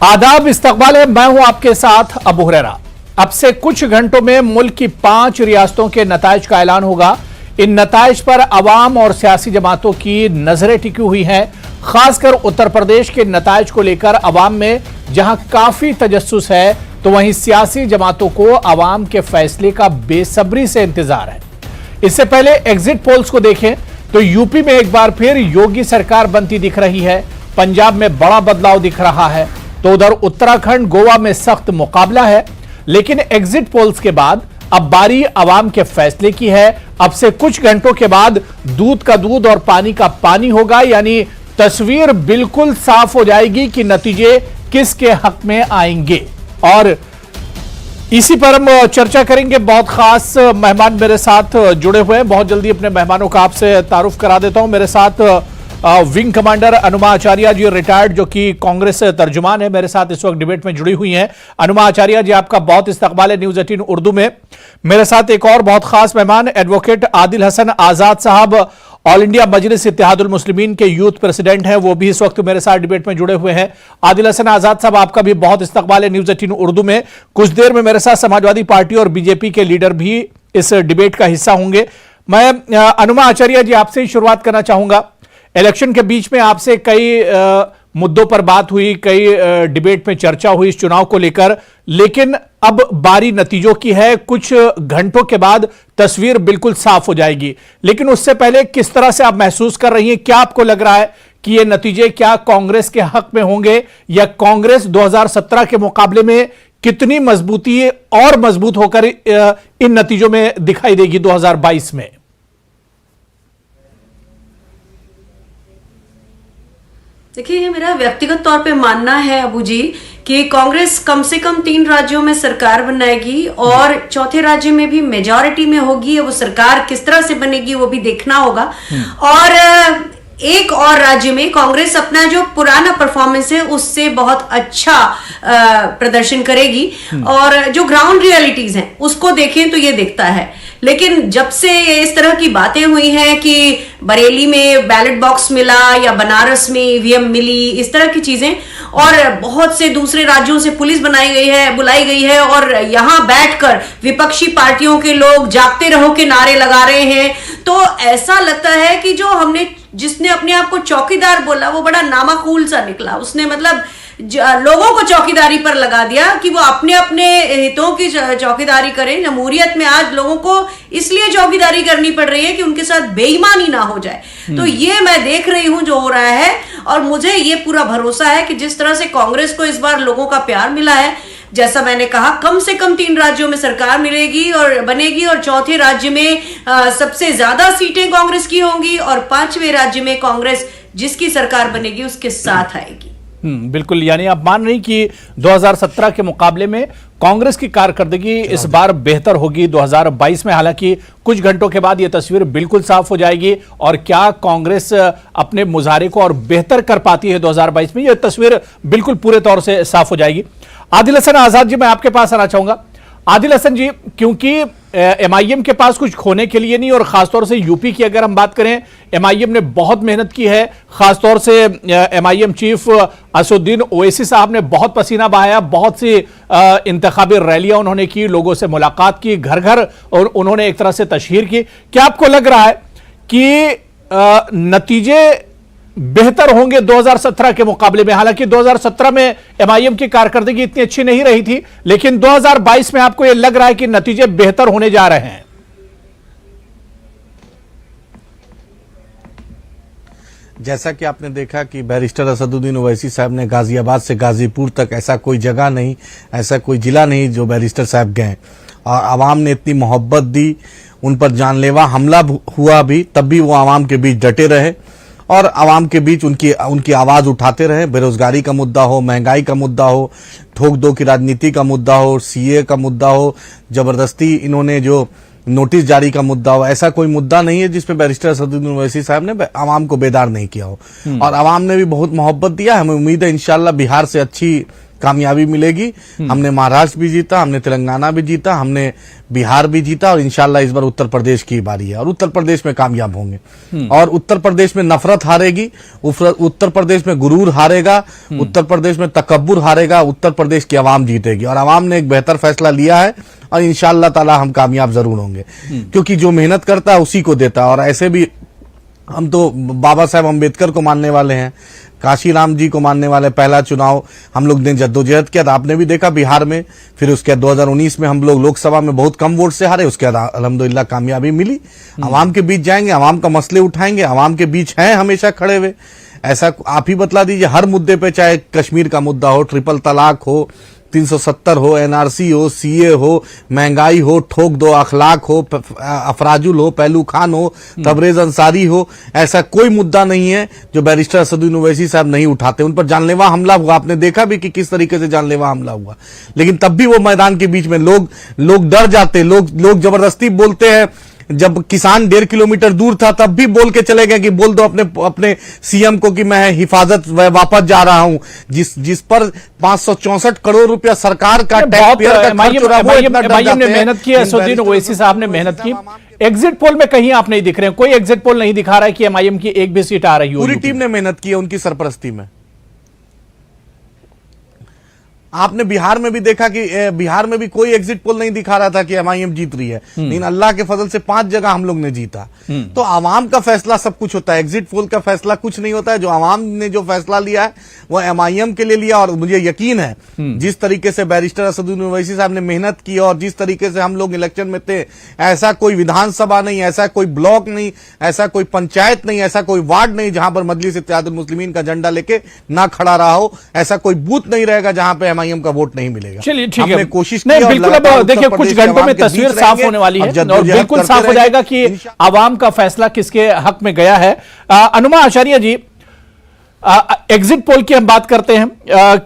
आदाब, इस्तकबाल है। मैं हूं आपके साथ अबू हुरैरा। अब से कुछ घंटों में मुल्क की 5 रियासतों के नताइज का ऐलान होगा। इन नताइज पर अवाम और सियासी जमातों की नजरें टिकी हुई हैं। खासकर उत्तर प्रदेश के नताइज को लेकर अवाम में जहां काफी तजस्सुस है, तो वहीं सियासी जमातों को अवाम के फैसले का बेसब्री से इंतजार है। इससे पहले एग्जिट पोल्स को देखें तो यूपी में एक बार फिर योगी सरकार बनती दिख रही है। पंजाब में बड़ा बदलाव दिख रहा है, तो उधर उत्तराखंड, गोवा में सख्त मुकाबला है। लेकिन एग्जिट पोल्स के बाद अब बारी अवाम के फैसले की है। अब से कुछ घंटों के बाद दूध का दूध और पानी का पानी होगा, यानी तस्वीर बिल्कुल साफ हो जाएगी कि नतीजे किसके हक में आएंगे। और इसी पर हम चर्चा करेंगे। बहुत खास मेहमान मेरे साथ जुड़े हुए हैं। बहुत जल्दी अपने मेहमानों का आपसे तारुफ करा देता हूं। मेरे साथ विंग कमांडर अनुमा आचार्य जी, रिटायर्ड, जो कि कांग्रेस तर्जुमान है, मेरे साथ इस वक्त डिबेट में जुड़ी हुई हैं। अनुमा आचार्य जी, आपका बहुत इस्तकबाल है न्यूज़ 18 उर्दू में। मेरे साथ एक और बहुत खास मेहमान एडवोकेट आदिल हसन आजाद साहब, ऑल इंडिया मजलिस इत्तेहादुल मुस्लिमीन के यूथ प्रेसिडेंट हैं, वो भी इस वक्त मेरे साथ डिबेट में जुड़े हुए हैं। आदिल हसन आजाद साहब, आपका भी बहुत इस्तकबाल है न्यूज़ 18 उर्दू में। कुछ देर में मेरे साथ समाजवादी पार्टी और बीजेपी के लीडर भी इस डिबेट का हिस्सा होंगे। मैं अनुमा आचार्य जी, आपसे ही शुरुआत करना चाहूंगा। इलेक्शन के बीच में आपसे कई मुद्दों पर बात हुई, कई डिबेट में चर्चा हुई इस चुनाव को लेकर, लेकिन अब बारी नतीजों की है। कुछ घंटों के बाद तस्वीर बिल्कुल साफ हो जाएगी। लेकिन उससे पहले किस तरह से आप महसूस कर रही हैं? क्या आपको लग रहा है कि ये नतीजे क्या कांग्रेस के हक में होंगे, या कांग्रेस 2017 के मुकाबले में कितनी मजबूती और मजबूत होकर इन नतीजों में दिखाई देगी 2022 में? देखिए, ये मेरा व्यक्तिगत तौर पे मानना है अबू जी कि कांग्रेस कम से कम 3 राज्यों में सरकार बनाएगी और चौथे राज्य में भी मेजॉरिटी में होगी। वो सरकार किस तरह से बनेगी वो भी देखना होगा। और एक और राज्य में कांग्रेस अपना जो पुराना परफॉर्मेंस है उससे बहुत अच्छा प्रदर्शन करेगी। और जो ग्राउंड रियलिटीज हैं उसको देखें तो ये दिखता है। लेकिन जब से इस तरह की बातें हुई हैं कि बरेली में बैलेट बॉक्स मिला या बनारस में ईवीएम मिली, इस तरह की चीजें, और बहुत से दूसरे राज्यों से पुलिस बुलाई गई है और यहां बैठकर विपक्षी पार्टियों के लोग जागते रहो के नारे लगा रहे हैं, तो ऐसा लगता है कि जिसने अपने आप को चौकीदार बोला वो बड़ा नामाकूल सा निकला। उसने मतलब लोगों को चौकीदारी पर लगा दिया कि वो अपने अपने हितों की चौकीदारी करें। जमहूरियत में आज लोगों को इसलिए चौकीदारी करनी पड़ रही है कि उनके साथ बेईमानी ना हो जाए। तो ये मैं देख रही हूं जो हो रहा है, और मुझे ये पूरा भरोसा है कि जिस तरह से कांग्रेस को इस बार लोगों का प्यार मिला है, जैसा मैंने कहा, कम से कम 3 राज्यों में सरकार मिलेगी और बनेगी, और चौथे राज्य में सबसे ज्यादा सीटें कांग्रेस की होंगी, और 5वें राज्य में कांग्रेस जिसकी सरकार बनेगी उसके साथ आएगी। बिल्कुल, यानी आप मान रही कि 2017 के मुकाबले में कांग्रेस की कारकर्दगी इस बार बेहतर होगी 2022 में। हालांकि कुछ घंटों के बाद यह तस्वीर बिल्कुल साफ हो जाएगी, और क्या कांग्रेस अपने मुजाहरे को और बेहतर कर पाती है 2022 में, यह तस्वीर बिल्कुल पूरे तौर से साफ हो जाएगी। आदिल हसन आजाद जी, मैं आपके पास आना चाहूंगा। आदिल हसन जी, क्योंकि एमआईएम के पास कुछ खोने के लिए नहीं, और खासतौर से यूपी की अगर हम बात करें, एमआईएम ने बहुत मेहनत की है। खासतौर से एमआईएम चीफ असदुद्दीन ओवैसी साहब ने बहुत पसीना बहाया, बहुत सी इंतखाबी रैलियां उन्होंने की, लोगों से मुलाकात की, घर घर, और उन्होंने एक तरह से तशहीर की। क्या आपको लग रहा है कि नतीजे बेहतर होंगे 2017 के मुकाबले में? हालांकि 2017 में एमआईएम की कारकर्दगी इतनी अच्छी नहीं रही थी, लेकिन 2022 में आपको यह लग रहा है कि नतीजे बेहतर होने जा रहे हैं? जैसा कि आपने देखा कि बैरिस्टर असदुद्दीन ओवैसी साहब ने गाजियाबाद से गाजीपुर तक ऐसा कोई जगह नहीं, ऐसा कोई जिला नहीं जो बैरिस्टर साहब गए, और आवाम ने इतनी मोहब्बत दी, उन पर जानलेवा हमला हुआ भी, तब भी वो आवाम के बीच डटे रहे और आवाम के बीच उनकी आवाज उठाते रहे। बेरोजगारी का मुद्दा हो, महंगाई का मुद्दा हो, ठोक दो की राजनीति का मुद्दा हो, सीए का मुद्दा हो, जबरदस्ती इन्होंने जो नोटिस जारी का मुद्दा हो, ऐसा कोई मुद्दा नहीं है जिसपे बैरिस्टर असदुद्दीन ओवैसी साहब ने आवाम को बेदार नहीं किया हो। और आवाम ने भी बहुत मोहब्बत दिया। हमें उम्मीद है इंशाल्लाह बिहार से अच्छी कामयाबी मिलेगी। हमने महाराष्ट्र भी जीता, हमने तेलंगाना भी जीता, हमने बिहार भी जीता और इंशाल्लाह इस बार उत्तर प्रदेश की बारी है और उत्तर प्रदेश में कामयाब होंगे। और उत्तर प्रदेश में नफरत हारेगी, उत्तर प्रदेश में गुरूर हारेगा, उत्तर प्रदेश में तकब्बुर हारेगा, उत्तर प्रदेश की आवाम जीतेगी और आवाम ने एक बेहतर फैसला लिया है और इंशाल्लाह ताला हम कामयाब जरूर होंगे, क्योंकि जो मेहनत करता है उसी को देता है। और ऐसे भी हम तो बाबा साहेब अम्बेडकर को मानने वाले हैं, काशीराम जी को मानने वाले। पहला चुनाव हम लोग ने जद्दोजहद किया था, आपने भी देखा बिहार में, फिर उसके बाद 2019 में हम लोग लोकसभा में बहुत कम वोट से हारे, उसके बाद अल्हम्दुलिल्लाह कामयाबी मिली। आवाम के बीच जाएंगे, आवाम का मसले उठाएंगे, आवाम के बीच हैं हमेशा खड़े हुए। ऐसा आप ही बतला दीजिए, हर मुद्दे पे, चाहे कश्मीर का मुद्दा हो, ट्रिपल तलाक हो, 370 हो, एनआरसी हो, सीए हो, महंगाई हो, ठोक दो अखलाक हो, अफराजुल हो, पहलू खान हो, तबरेज अंसारी हो, ऐसा कोई मुद्दा नहीं है जो बैरिस्टर असदुद्दीन ओवैसी साहब नहीं उठाते। उन पर जानलेवा हमला हुआ, आपने देखा भी कि किस तरीके से जानलेवा हमला हुआ, लेकिन तब भी वो मैदान के बीच में लोग डर जाते, लोग जबरदस्ती बोलते हैं। जब किसान 1.5 किलोमीटर दूर था तब भी बोल के चले गए कि बोल दो अपने सीएम को कि मैं हिफाजत वापस जा रहा हूं, जिस पर 564 करोड़ रुपया सरकार का टैक्स पेयर का खर्च हो रहा है। एमआईएम ने मेहनत की, असदुद्दीन ओवैसी साहब ने मेहनत की। एग्जिट पोल में कहीं आप नहीं दिख रहे हैं, कोई एग्जिट पोल नहीं दिखा रहा है कि एमआईएम की एक भी सीट आ रही हो। पूरी टीम ने मेहनत की है उनकी सरपरस्ती में। आपने बिहार में भी देखा कि बिहार में भी कोई एग्जिट पोल नहीं दिखा रहा था कि एमआईएम जीत रही है, लेकिन अल्लाह के फजल से 5 जगह हम लोग ने जीता। तो आवाम का फैसला सब कुछ होता है, एग्जिट पोल का फैसला कुछ नहीं होता है। जो आवाम ने जो फैसला लिया है वो एमआईएम के लिए लिया और मुझे यकीन है जिस तरीके से बैरिस्टर असदुद्दीन ओवैसी साहब ने मेहनत की और जिस तरीके से हम लोग इलेक्शन में थे, ऐसा कोई विधानसभा नहीं, ऐसा कोई ब्लॉक नहीं, ऐसा कोई पंचायत नहीं, ऐसा कोई वार्ड नहीं जहां पर मजलिस इत्तेहादुल मुस्लिमीन का झंडा लेके ना खड़ा रहा हो, ऐसा कोई बूथ नहीं रहेगा जहां पे एमआईएम का वोट नहीं मिलेगा। चलिए ठीक है, कोशिश नहीं बिल्कुल। अब देखिए कुछ घंटों में तस्वीर साफ होने वाली है और बिल्कुल साफ हो जाएगा कि आवाम का फैसला किसके हक में गया है। अनुमा आचार्य जी, एग्जिट पोल की हम बात करते हैं।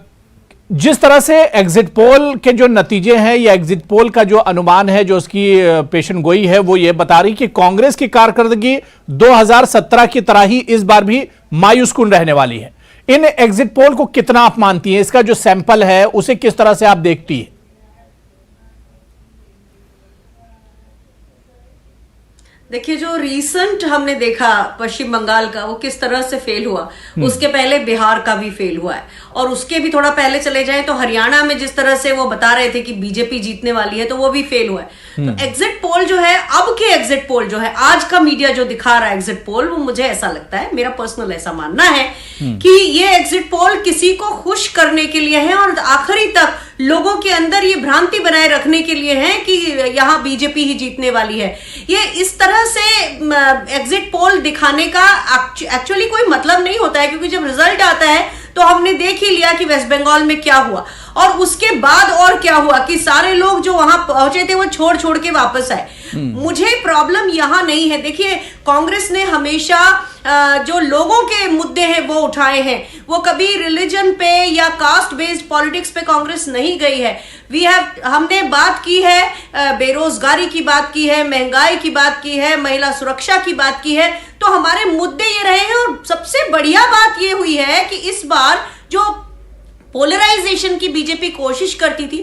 जिस तरह से एग्जिट पोल के जो नतीजे हैं या एग्जिट पोल का जो अनुमान है, जो उसकी पेशन गोई है, वो ये बता रही कि कांग्रेस की कारकर्दगी 2017 की तरह ही इस बार भी मायूसकुन रहने वाली है। इन एग्जिट पोल को कितना आप मानती हैं? इसका जो सैंपल है उसे किस तरह से आप देखती है? देखिए, जो रीसेंट हमने देखा पश्चिम बंगाल का, वो किस तरह से फेल हुआ, उसके पहले बिहार का भी फेल हुआ है और उसके भी थोड़ा पहले चले जाएं तो हरियाणा में जिस तरह से वो बता रहे थे कि बीजेपी जीतने वाली है, तो वो भी फेल हुआ है। तो एग्जिट पोल जो है, अब के एग्जिट पोल जो है, आज का मीडिया जो दिखा रहा है एग्जिट पोल, वो मुझे ऐसा लगता है, मेरा पर्सनल ऐसा मानना है कि ये एग्जिट पोल किसी को खुश करने के लिए है और आखिरी तक लोगों के अंदर ये भ्रांति बनाए रखने के लिए है कि यहां बीजेपी ही जीतने वाली है। ये इस तरह से एग्जिट पोल दिखाने का एक्चुअली कोई मतलब नहीं होता है, क्योंकि जब रिजल्ट आता है तो हमने देख ही लिया कि वेस्ट बंगाल में क्या हुआ और उसके बाद और क्या हुआ कि सारे लोग जो वहां पहुंचे थे वो छोड़ के वापस आए। मुझे प्रॉब्लम यहां नहीं है। देखिए, कांग्रेस ने हमेशा जो लोगों के मुद्दे हैं वो उठाए हैं, वो कभी रिलीजन पे या कास्ट बेस्ड पॉलिटिक्स पे कांग्रेस नहीं गई है। हमने बात की है, बेरोजगारी की बात की है, महंगाई की बात की है, महिला सुरक्षा की बात की है, तो हमारे मुद्दे ये रहे हैं। और सबसे बढ़िया बात ये हुई है कि इस बार जो पोलराइजेशन की बीजेपी कोशिश करती थी,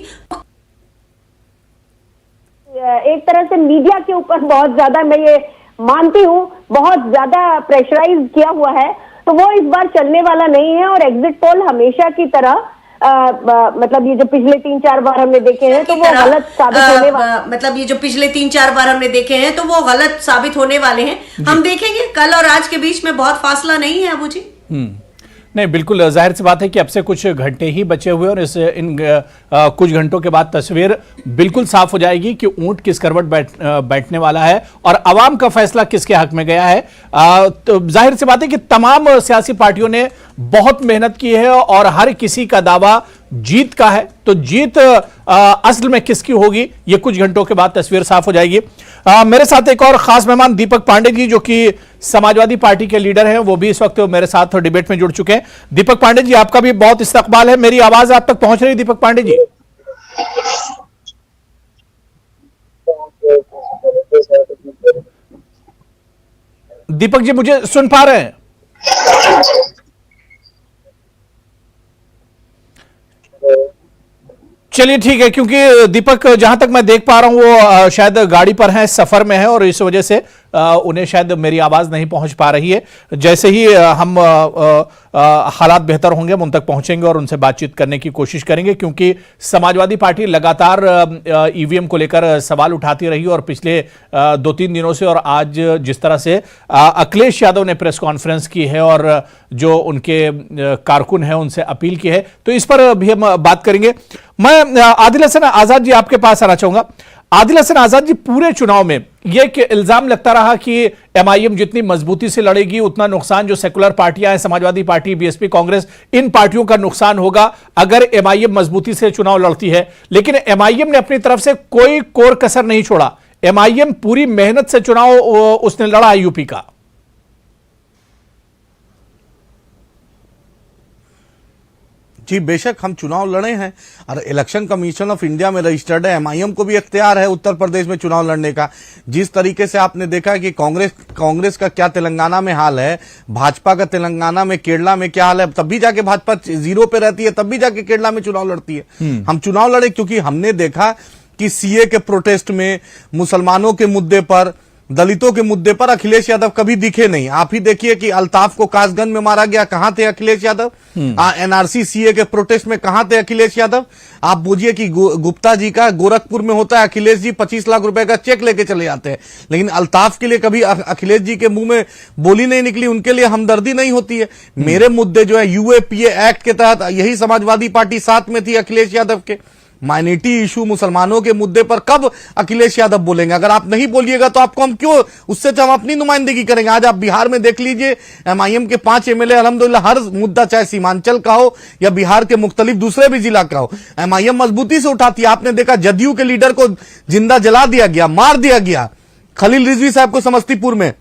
एक तरह से मीडिया के ऊपर बहुत ज्यादा, मैं ये मानती हूँ, बहुत ज्यादा प्रेशराइज किया हुआ है, तो वो इस बार चलने वाला नहीं है। और एग्जिट पोल हमेशा की तरह मतलब ये जो पिछले 3-4 बार हमने देखे हैं तो वो गलत साबित होने वाले, मतलब ये जो पिछले 3-4 बार हमने देखे हैं तो वो गलत साबित होने वाले हैं। हम देखेंगे, कल और आज के बीच में बहुत फासला नहीं है अबू जी। नहीं, बिल्कुल जाहिर सी बात है कि अब से कुछ घंटे ही बचे हुए और इन कुछ घंटों के बाद तस्वीर बिल्कुल साफ हो जाएगी कि ऊंट किस करवट बैठने वाला है और अवाम का फैसला किसके हक में गया है। तो जाहिर सी बात है कि तमाम सियासी पार्टियों ने बहुत मेहनत की है और हर किसी का दावा जीत का है। तो जीत असल में किसकी होगी, ये कुछ घंटों के बाद तस्वीर साफ हो जाएगी। मेरे साथ एक और खास मेहमान दीपक पांडे जी, जो कि समाजवादी पार्टी के लीडर हैं, वो भी इस वक्त मेरे साथ डिबेट में जुड़ चुके हैं। दीपक पांडे जी, आपका भी बहुत इस्तकबाल है। मेरी आवाज आप तक पहुंच रही है दीपक पांडे जी? दीपक जी, मुझे सुन पा रहे हैं? चलिए ठीक है, क्योंकि दीपक जहां तक मैं देख पा रहा हूं वो शायद गाड़ी पर हैं, सफर में हैं और इस वजह से उन्हें शायद मेरी आवाज नहीं पहुंच पा रही है। जैसे ही हम हालात बेहतर होंगे हम उन तक पहुंचेंगे और उनसे बातचीत करने की कोशिश करेंगे, क्योंकि समाजवादी पार्टी लगातार ईवीएम को लेकर सवाल उठाती रही और पिछले 2-3 दिनों से, और आज जिस तरह से अखिलेश यादव ने प्रेस कॉन्फ्रेंस की है और जो उनके कारकुन हैं उनसे अपील की है, तो इस पर भी हम बात करेंगे। मैं आदिल हसन आजाद जी आपके पास आना चाहूंगा। आदिल हसन आजाद जी, पूरे चुनाव में यह एक इल्जाम लगता रहा कि एमआईएम जितनी मजबूती से लड़ेगी उतना नुकसान जो सेकुलर पार्टियां हैं, समाजवादी पार्टी, बीएसपी, कांग्रेस, इन पार्टियों का नुकसान होगा अगर एमआईएम मजबूती से चुनाव लड़ती है। लेकिन एमआईएम ने अपनी तरफ से कोई कोर कसर नहीं छोड़ा। एमआईएम पूरी मेहनत से चुनाव उसने लड़ा यूपी का। जी बेशक हम चुनाव लड़े हैं और इलेक्शन कमीशन ऑफ इंडिया में रजिस्टर्ड है। एमआईएम को भी इख्तियार है उत्तर प्रदेश में चुनाव लड़ने का। जिस तरीके से आपने देखा कि कांग्रेस का क्या तेलंगाना में हाल है, भाजपा का तेलंगाना में, केरला में क्या हाल है, तब भी जाके भाजपा 0 पे रहती है, तब भी जाके केरला में चुनाव लड़ती है। हम चुनाव लड़े क्योंकि हमने देखा कि सीए के प्रोटेस्ट में, मुसलमानों के मुद्दे पर, दलितों के मुद्दे पर अखिलेश यादव कभी दिखे नहीं। आप ही देखिए कि अल्ताफ को कासगंज में मारा गया, कहां थे अखिलेश यादव? एनआरसी सीए के प्रोटेस्ट में कहां थे अखिलेश यादव? आप बुझिए कि गुप्ता जी का गोरखपुर में होता है, अखिलेश जी 25 लाख रुपए का चेक लेके चले जाते हैं, लेकिन अल्ताफ के लिए कभी अखिलेश जी के मुंह में बोली नहीं निकली, उनके लिए हमदर्दी नहीं होती है। मेरे मुद्दे जो है यूएपीए एक्ट के तहत, यही समाजवादी पार्टी साथ में थी अखिलेश यादव के। माइनॉरिटी इशू, मुसलमानों के मुद्दे पर कब अखिलेश यादव बोलेंगे? अगर आप नहीं बोलिएगा तो आपको हम क्यों, उससे तो हम अपनी नुमाइंदगी करेंगे। आज आप बिहार में देख लीजिए, एमआईएम के 5 एमएलए अल्हम्दुलिल्लाह हर मुद्दा, चाहे सीमांचल का हो या बिहार के मुख्तलिफ दूसरे भी जिला का हो, एमआईएम मजबूती से उठाती है। आपने देखा जदयू के लीडर को जिंदा जला दिया गया, मार दिया गया, खलील रिजवी साहब को समस्तीपुर में।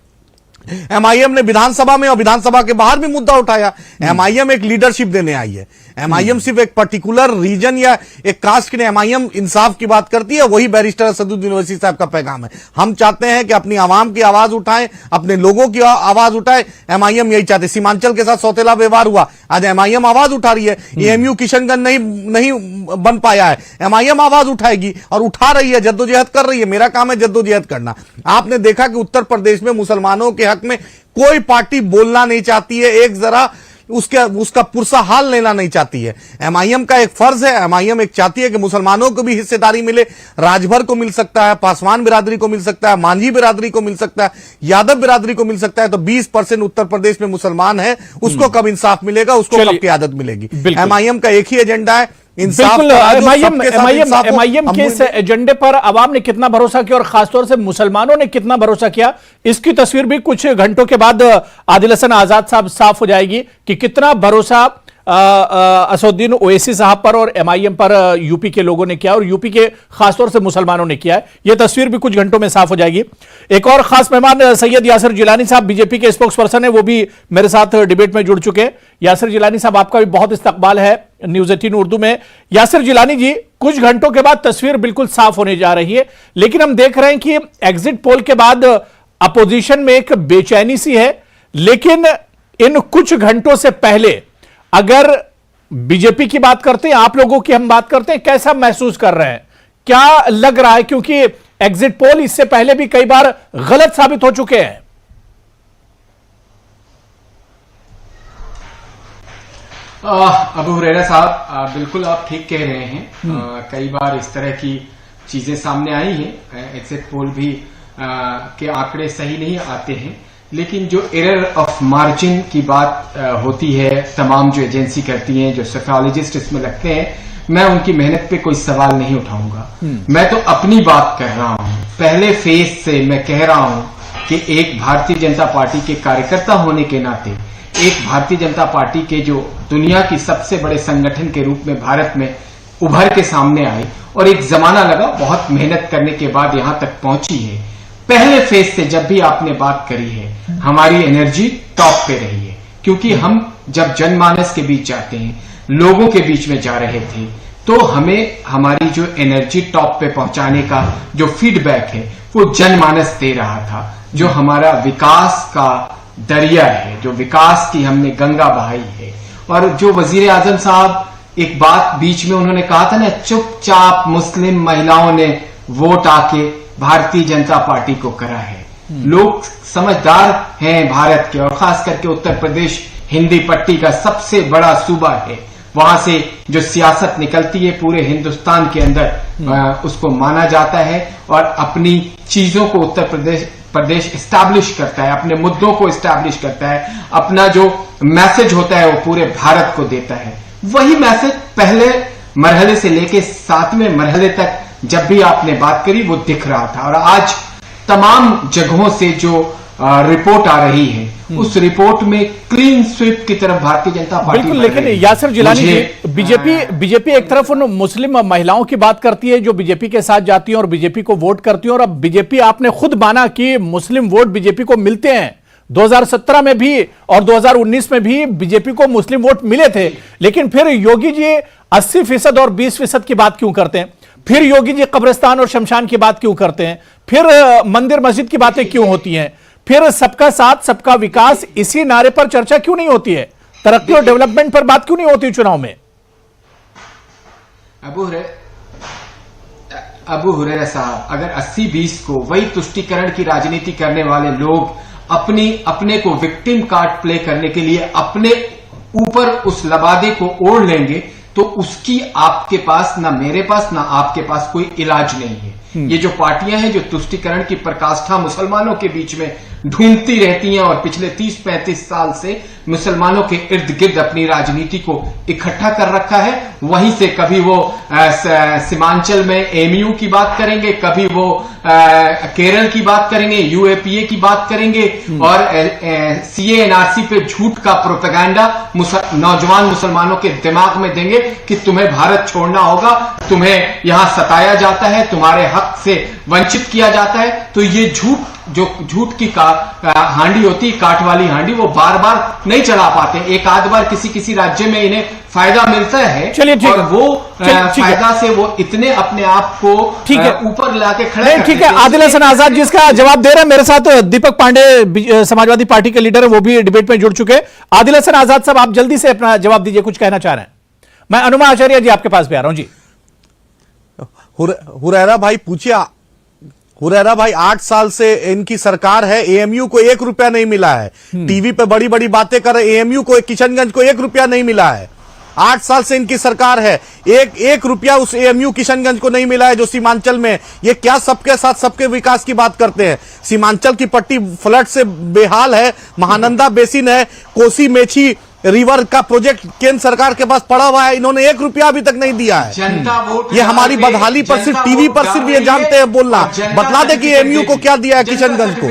एमआईएम ने विधानसभा में और विधानसभा के बाहर भी मुद्दा उठाया। एमआईएम एक लीडरशिप देने आई है। एमआईएम सिर्फ एक पर्टिकुलर रीजन या एक कास्ट के लिए एमआईएम इंसाफ की बात करती है, वही बैरिस्टर असदुद्दीन ओवैसी साहब का पैगाम है। हम चाहते हैं कि अपनी आवाम की आवाज उठाएं, अपने लोगों की आवाज उठाएं। एमआईएम यही चाहते। सीमांचल के साथ सौतेला व्यवहार हुआ, आज एमआईएम आवाज उठा रही है। एएमयू किशनगंज नहीं बन पाया है, एमआईएम आवाज उठाएगी और उठा रही है, जद्दोजहद कर रही है। मेरा काम है जद्दोजहद करना। आपने देखा कि उत्तर प्रदेश में मुसलमानों के हक में कोई पार्टी बोलना नहीं चाहती है, एक जरा उसका पुरसा हाल लेना नहीं चाहती है। एमआईएम का एक फर्ज है, एमआईएम एक चाहती है कि मुसलमानों को भी हिस्सेदारी मिले। राजभर को मिल सकता है, पासवान बिरादरी को मिल सकता है, मांझी बिरादरी को मिल सकता है, यादव बिरादरी को मिल सकता है। तो 20% उत्तर प्रदेश में मुसलमान है, उसको कब इंसाफ मिलेगा, उसको कब क़यादत मिलेगी? एमआईएम का एक ही एजेंडा है, बिल्कुल। एमआईएम के इस एजेंडे पर आवाम ने कितना भरोसा किया और खासतौर से मुसलमानों ने कितना भरोसा किया, इसकी तस्वीर भी कुछ घंटों के बाद आदिल हसन आजाद साहब साफ हो जाएगी कि कितना भरोसा असदुद्दीन ओवैसी साहब पर और एमआईएम पर यूपी के लोगों ने किया और यूपी के खासतौर से मुसलमानों ने किया है। यह तस्वीर भी कुछ घंटों में साफ हो जाएगी। एक और खास मेहमान सैयद यासिर जिलानी साहब, बीजेपी के स्पोक्स पर्सन है, वो भी मेरे साथ डिबेट में जुड़ चुके हैं। यासिर जिलानी साहब, आपका भी बहुत इस्तकबाल है न्यूज 18 उर्दू में। यासिर जिलानी जी, कुछ घंटों के बाद तस्वीर बिल्कुल साफ होने जा रही है, लेकिन हम देख रहे हैं कि एग्जिट पोल के बाद अपोजिशन में एक बेचैनी सी है। लेकिन इन कुछ घंटों से पहले अगर बीजेपी की बात करते हैं, आप लोगों की हम बात करते हैं, कैसा महसूस कर रहे हैं, क्या लग रहा है? क्योंकि एग्जिट पोल इससे पहले भी कई बार गलत साबित हो चुके हैं। अबू हुरैरा साहब, बिल्कुल आप ठीक कह रहे हैं। कई बार इस तरह की चीजें सामने आई हैं, एग्जिट पोल भी के आंकड़े सही नहीं आते हैं, लेकिन जो एरर ऑफ मार्जिन की बात होती है, तमाम जो एजेंसी करती हैं, जो सोशियोलॉजिस्ट इसमें लगते हैं, मैं उनकी मेहनत पे कोई सवाल नहीं उठाऊंगा। मैं तो अपनी बात कर रहा हूं। पहले फेज से मैं कह रहा हूं कि एक भारतीय जनता पार्टी के कार्यकर्ता होने के नाते, एक भारतीय जनता पार्टी के जो दुनिया की सबसे बड़े संगठन के रूप में भारत में उभर के सामने आए और एक जमाना लगा, बहुत मेहनत करने के बाद यहां तक पहुंची है। पहले फेज से जब भी आपने बात करी है, हमारी एनर्जी टॉप पे रही है, क्योंकि हम जब जनमानस के बीच जाते हैं, लोगों के बीच में जा रहे थे, तो हमें हमारी जो एनर्जी टॉप पे पहुंचाने का जो फीडबैक है वो जनमानस दे रहा था। जो हमारा विकास का दरिया है, जो विकास की हमने गंगा बहाई है, और जो वजीर आजम साहब एक बात बीच में उन्होंने कहा था ना, चुपचाप मुस्लिम महिलाओं ने वोट आके भारतीय जनता पार्टी को करा है। लोग समझदार हैं भारत के, और खास करके उत्तर प्रदेश हिंदी पट्टी का सबसे बड़ा सूबा है। वहां से जो सियासत निकलती है पूरे हिंदुस्तान के अंदर उसको माना जाता है, और अपनी चीजों को उत्तर प्रदेश एस्टैब्लिश करता है, अपने मुद्दों को एस्टैब्लिश करता है, अपना जो मैसेज होता है वो पूरे भारत को देता है। वही मैसेज पहले मरहले से लेके 7वें मरहले तक जब भी आपने बात करी वो दिख रहा था, और आज तमाम जगहों से जो रिपोर्ट आ रही है उस रिपोर्ट में क्लीन स्वीप की तरफ भारतीय जनता पार्टी बिल्कुल। लेकिन यासिर जिलानी जी, बीजेपी एक तरफ उन मुस्लिम महिलाओं की बात करती है जो बीजेपी के साथ जाती हैं और बीजेपी को वोट करती हैं, और अब बीजेपी, आपने खुद माना कि मुस्लिम वोट बीजेपी को मिलते हैं। 2017 में भी और 2019 में भी बीजेपी को मुस्लिम वोट मिले थे, लेकिन फिर योगी जी 80% और 20% की बात क्यों करते हैं? फिर योगी जी कब्रिस्तान और शमशान की बात क्यों करते हैं? फिर मंदिर मस्जिद की बातें क्यों होती हैं? फिर सबका साथ सबका विकास, इसी नारे पर चर्चा क्यों नहीं होती है? तरक्की और डेवलपमेंट पर बात क्यों नहीं होती चुनाव में? अबू हुरैरा साहब, अगर 80-20 को वही तुष्टीकरण की राजनीति करने वाले लोग अपने को विक्टिम कार्ड प्ले करने के लिए अपने ऊपर उस लबादे को ओढ़ लेंगे, तो उसकी आपके पास, ना मेरे पास, ना आपके पास कोई इलाज नहीं है। ये जो पार्टियां हैं जो तुष्टीकरण की प्रकाष्ठा मुसलमानों के बीच में ढूंढती रहती हैं और पिछले 30-35 साल से मुसलमानों के इर्द गिर्द अपनी राजनीति को इकट्ठा कर रखा है, वहीं से कभी वो सीमांचल में एमयू की बात करेंगे, कभी वो केरल की बात करेंगे, यूएपीए की बात करेंगे, और सीए एनआरसी पे झूठ का प्रोपेगेंडा नौजवान मुसलमानों के दिमाग में देंगे कि तुम्हें भारत छोड़ना होगा, तुम्हें यहां सताया जाता है, तुम्हारे हक से वंचित किया जाता है। तो ये झूठ की हांडी होती है, काट वाली हांडी, वो बार बार नहीं चला पाते। एक आध बार किसी राज्य में इन्हें फायदा मिलता है, और वो फायदा से वो इतने अपने आप को ऊपर लाके खड़े। ठीक है, आदिल हसन आजाद जिसका जवाब दे रहे हैं। मेरे साथ दीपक पांडे समाजवादी पार्टी के लीडर है, वो भी डिबेट में जुड़ चुके हैं। आदिल हसन आजाद साहब, आप जल्दी से अपना जवाब दीजिए, कुछ कहना चाह रहे हैं। मैं अनुमा आचार्य जी आपके पास भी आ रहा हूं जी। हुरैरा भाई पूछिए, हुरैरा भाई 8 साल से इनकी सरकार है, एएमयू को 1 रुपया नहीं मिला है। टीवी पे बड़ी बड़ी बातें कर रहे, एएमयू को, किशनगंज को 1 रुपया नहीं मिला है। 8 साल से इनकी सरकार है, एक रुपया उस एएमयू किशनगंज को नहीं मिला है जो सीमांचल में। ये क्या सबके साथ सबके विकास की बात करते हैं? सीमांचल की पट्टी फ्लड से बेहाल है, महानंदा बेसिन है, कोसी मेची रिवर का प्रोजेक्ट केंद्र सरकार के पास पड़ा हुआ है, इन्होंने 1 रुपया अभी तक नहीं दिया है। ये हमारी बदहाली पर सिर्फ टीवी पर सिर्फ ये जानते हैं बोलना। बतला दे कि एएमयू को क्या दिया है किशनगंज को।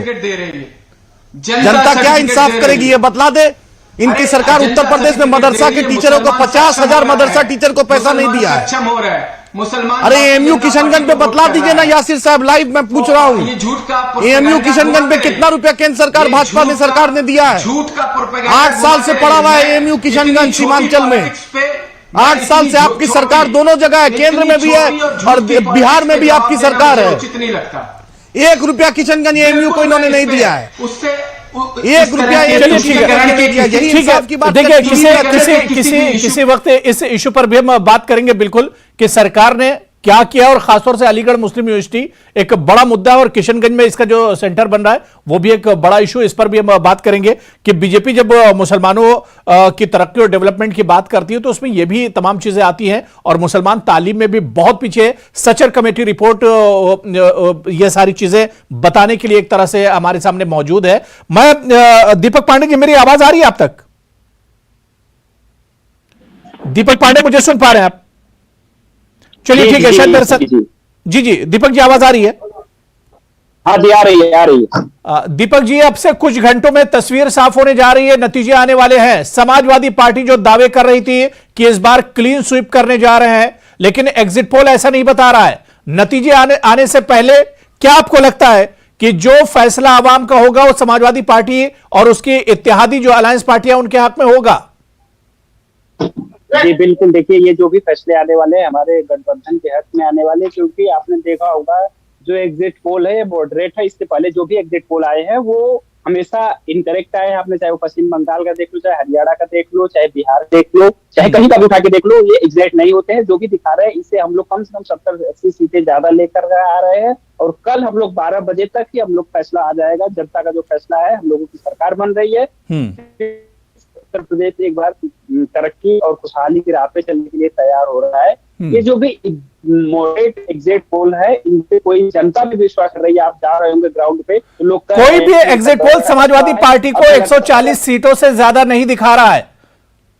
जनता क्या इंसाफ करेगी, ये बतला दे। इनकी सरकार उत्तर प्रदेश में मदरसा के टीचरों को 50,000 मदरसा टीचर को पैसा नहीं दिया है। अरे एएमयू किशनगंज पे बतला दीजिए ना यासिर साहब, लाइव मैं पूछ रहा हूँ। एएमयू किशनगंज पे कितना रुपया केंद्र सरकार, भाजपा ने सरकार ने दिया है? 8 साल से पड़ा हुआ है एएमयू किशनगंज सीमांचल में। 8 साल से आपकी सरकार दोनों जगह है, केंद्र में भी है और बिहार में भी आपकी सरकार है। 1 रुपया किशनगंज एएमयू को इन्होंने नहीं दिया है। 1 रुपया। देखिए, किसी वक्त इस इशू पर भी हम बात करेंगे बिल्कुल कि सरकार ने क्या किया, और खासतौर से अलीगढ़ मुस्लिम यूनिवर्सिटी एक बड़ा मुद्दा है, और किशनगंज में इसका जो सेंटर बन रहा है वो भी एक बड़ा इशू। इस पर भी हम बात करेंगे कि बीजेपी जब मुसलमानों की तरक्की और डेवलपमेंट की बात करती है तो उसमें ये भी तमाम चीजें आती हैं, और मुसलमान तालीम में भी बहुत पीछे। सचर कमेटी रिपोर्ट ये सारी चीजें बताने के लिए एक तरह से हमारे सामने मौजूद है। मैं दीपक पांडे जी, मेरी आवाज आ रही है आप तक? दीपक पांडे, मुझे सुन पा रहे हैं आप? चलिए ठीक है, शायद मेरे साथ। जी दीपक जी, आवाज आ रही है? हाँ जी, आ रही है। दीपक जी, अब से कुछ घंटों में तस्वीर साफ होने जा रही है, नतीजे आने वाले हैं। समाजवादी पार्टी जो दावे कर रही थी कि इस बार क्लीन स्वीप करने जा रहे हैं, लेकिन एग्जिट पोल ऐसा नहीं बता रहा है। नतीजे आने से पहले क्या आपको लगता है कि जो फैसला आवाम का होगा वो समाजवादी पार्टी और उसकी इत्तेहादी जो अलायंस पार्टियां उनके हक में होगा? जी बिल्कुल, देखिए ये जो भी फैसले आने वाले हैं हमारे गठबंधन के हक में आने वाले, क्योंकि आपने देखा होगा जो एग्जिट पोल है ये मॉडरेट है। इससे पहले जो भी एग्जिट पोल आए हैं वो हमेशा इनकरेक्ट आए हैं आपने, चाहे वो पश्चिम बंगाल का देख लो, चाहे हरियाणा का देख लो, चाहे बिहार देख लो, चाहे कहीं का भी उठा के देख लो, ये एग्जैक्ट नहीं होते हैं। जो भी दिखा रहे हैं इससे हम लोग कम से कम 70-80 सीटें ज्यादा लेकर आ रहे हैं। और कल हम लोग 12 बजे तक ही हम लोग फैसला आ जाएगा, जनता का जो फैसला है, हम लोगों की सरकार बन रही है। उत्तर प्रदेश एक बार तरक्की और खुशहाली की राह पे चलने के लिए तैयार हो रहा है। ये जो भी मॉडरेट एग्जिट पोल है, इन पे कोई जनता भी विश्वास कर रही है। आप जा रहे होंगे ग्राउंड पे तो लोग कोई भी एग्जिट पोल समाजवादी पार्टी को 140 सीटों से ज्यादा नहीं दिखा रहा है।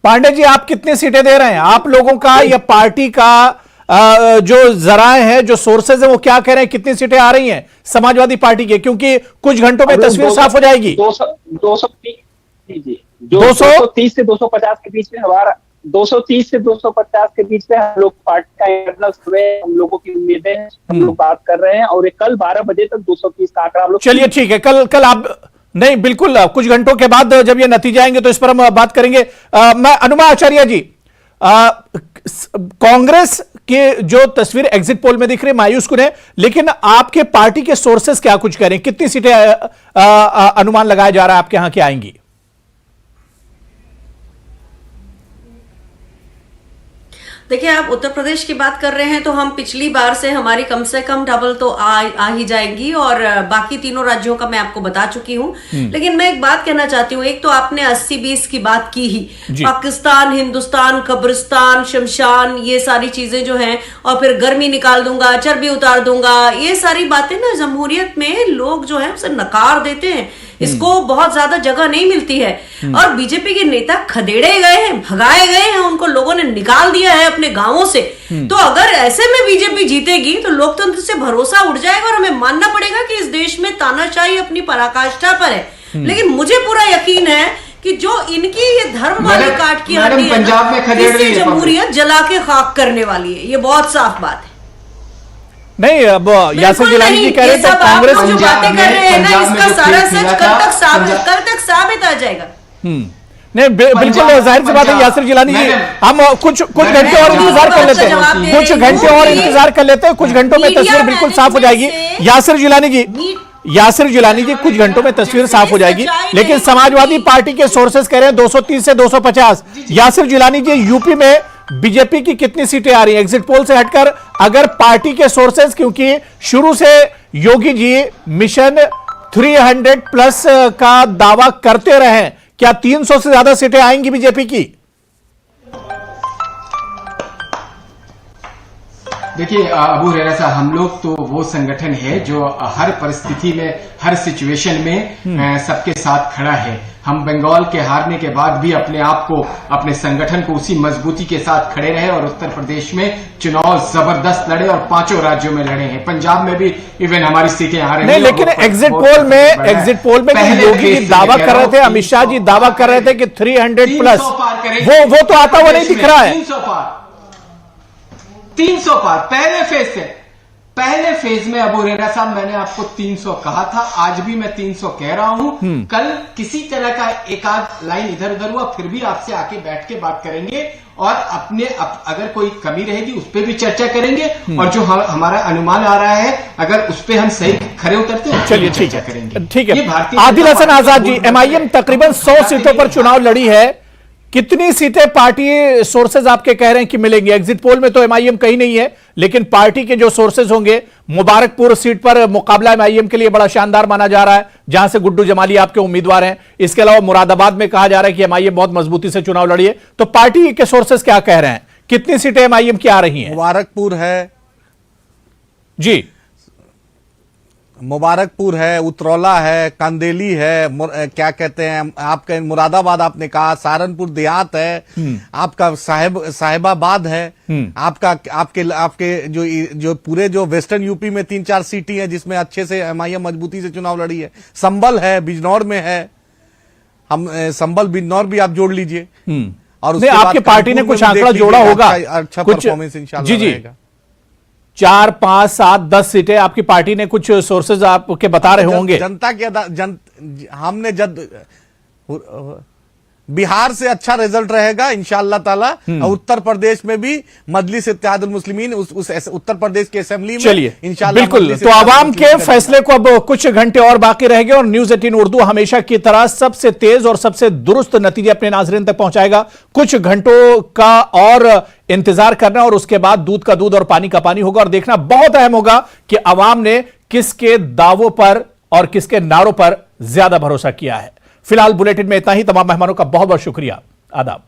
पांडे जी, आप कितनी सीटें दे रहे हैं? आप लोगों का या पार्टी का जो जराए हैं, जो सोर्सेज है, वो क्या कह रहे हैं? कितनी सीटें आ रही हैं समाजवादी पार्टी के? क्योंकि कुछ घंटों में तस्वीर साफ हो जाएगी। 230 से 250 के बीच में हमारा 230 से 250 के बीच में हम लोग पार्टी का इंटरनल सर्वे, हम लोगों की उम्मीदें हम लोग बात कर रहे हैं। और कल 12 बजे तक 230 का आंकड़ा हम लोग। चलिए ठीक है, कल आप नहीं, बिल्कुल कुछ घंटों के बाद जब ये नतीजे आएंगे तो इस पर हम बात करेंगे। मैं अनुमा आचार्य जी, कांग्रेस की जो तस्वीर एग्जिट पोल में दिख रही है मायूस कुन है, लेकिन आपके पार्टी के सोर्सेस क्या कुछ कह रहे हैं? कितनी सीटें अनुमान लगाया जा रहा है आपके यहां की आएंगी? देखिए, आप उत्तर प्रदेश की बात कर रहे हैं तो हम पिछली बार से हमारी कम से कम डबल तो आ ही जाएंगी, और बाकी तीनों राज्यों का मैं आपको बता चुकी हूं। लेकिन मैं एक बात कहना चाहती हूं। एक तो आपने 80-20 की बात की ही, पाकिस्तान, हिंदुस्तान, कब्रिस्तान, शमशान, ये सारी चीजें जो हैं, और फिर गर्मी निकाल दूंगा, चर्बी उतार दूंगा, ये सारी बातें ना जमहूरियत में लोग जो है उसे नकार देते हैं। इसको बहुत ज्यादा जगह नहीं मिलती है। और बीजेपी के नेता खदेड़े गए हैं, भगाए गए हैं, उनको लोगों ने निकाल दिया है अपने गांवों से। तो अगर ऐसे में बीजेपी जीतेगी तो लोकतंत्र से भरोसा उठ जाएगा, और हमें मानना पड़ेगा कि इस देश में तानाशाही अपनी पराकाष्ठा पर है। लेकिन मुझे पूरा यकीन है कि जो इनकी ये धर्म वाली काट की हड्डी है, पंजाब में खदेड़ रही है, जमहूरियत जला के खाक करने वाली है। ये बहुत साफ बात है। नहीं, अब यासिर जिलानी जी कह रहे थे कांग्रेस जो बातें कर रहे हैं ना, इसका सारा सच कल तक साबित आ जाएगा। नहीं, बिल्कुल जाहिर सी बात है यासिर जिलानी जी, हम कुछ घंटे और इंतजार कर लेते हैं, कुछ घंटे और इंतजार कर लेते हैं, कुछ घंटों में तस्वीर बिल्कुल साफ हो जाएगी। यासिर जिलानी जी, कुछ घंटों में तस्वीर साफ हो जाएगी। लेकिन समाजवादी पार्टी के सोर्सेस कह रहे हैं 230 से 250। यासिर जिलानी जी, यूपी में बीजेपी की कितनी सीटें आ रही हैं एग्जिट पोल से हटकर? अगर पार्टी के सोर्सेस, क्योंकि शुरू से योगी जी मिशन 300+ का दावा करते रहे, क्या 300 से ज्यादा सीटें आएंगी बीजेपी की? देखिए अबू हुरैरा साहब, हम लोग तो वो संगठन है जो हर परिस्थिति में, हर सिचुएशन में सबके साथ खड़ा है। हम बंगाल के हारने के बाद भी अपने आप को, अपने संगठन को उसी मजबूती के साथ खड़े रहे, और उत्तर प्रदेश में चुनाव जबरदस्त लड़े और 5 राज्यों में लड़े हैं। पंजाब में भी इवन हमारी सीटें आ रही हैं। लेकिन एग्जिट पोल में योगी जी दावा कर रहे थे, अमित शाह जी दावा कर रहे थे कि 300+, वो तो आता हुआ नहीं दिख रहा है। 300 पार पहले फेज में अबू हुरैरा साहब, मैंने आपको 300 कहा था, आज भी मैं 300 कह रहा हूं। कल किसी तरह का एक आध लाइन इधर उधर हुआ, फिर भी आपसे आके बैठ के बात करेंगे, और अगर कोई कमी रहेगी उस पर भी चर्चा करेंगे, और जो हमारा अनुमान आ रहा है अगर उस पर हम सही खरे उतरते हैं, चलिए ठीक है। भारतीय आदिल हसन आजाद जी, एमआईएम तकरीबन 100 सीटों पर चुनाव लड़ी है। कितनी सीटें पार्टी सोर्सेज आपके कह रहे हैं कि मिलेंगी? एग्जिट पोल में तो एमआईएम कहीं नहीं है, लेकिन पार्टी के जो सोर्सेज होंगे, मुबारकपुर सीट पर मुकाबला एमआईएम के लिए बड़ा शानदार माना जा रहा है, जहां से गुड्डू जमाली आपके उम्मीदवार हैं। इसके अलावा मुरादाबाद में कहा जा रहा है कि एमआईएम बहुत मजबूती से चुनाव लड़ी है। तो पार्टी के सोर्सेज क्या कह रहे हैं? कितनी सीटें एमआईएम की आ रही हैं? मुबारकपुर है जी, मुबारकपुर है, उतरौला है, कंदेली है, क्या कहते हैं आपका मुरादाबाद, आपने कहा सहारनपुर देहात है, आपका साहिबाबाद है, आपके जो पूरे जो वेस्टर्न यूपी में 3-4 सीटें हैं जिसमें अच्छे से एमआईएम मजबूती से चुनाव लड़ी है। संभल है, बिजनौर में है, हम संभल बिजनौर भी आप जोड़ लीजिए। और उसके आपके पार्टी ने कुछ आंकड़ा जोड़ा होगा, अच्छा परफॉर्मेंस इंशाल्लाह रहेगा। 4, 5, 7, 10 सीटें आपकी पार्टी ने कुछ सोर्सेज आपके बता रहे होंगे। जनता के हमने बिहार से अच्छा रिजल्ट रहेगा इंशाअल्लाह ताला। और उत्तर प्रदेश में भी मजलिस इत्तेहादुल मुस्लिमीन उस उत्तर प्रदेश की असेंबली में चलिए इंशाअल्लाह बिल्कुल। मजलिस तो आवाम के इत्तेहादुल फैसले को अब कुछ घंटे और बाकी रह गए और न्यूज 18 उर्दू हमेशा की तरह सबसे तेज और सबसे दुरुस्त नतीजे अपने नाजरीन तक पहुंचाएगा। कुछ घंटों का और इंतजार करना और उसके बाद दूध का दूध और पानी का पानी होगा और देखना बहुत अहम होगा कि आवाम ने किसके दावों पर और किसके नारों पर ज्यादा भरोसा किया है। फिलहाल बुलेटिन में इतना ही। तमाम मेहमानों का बहुत बहुत शुक्रिया। आदाब।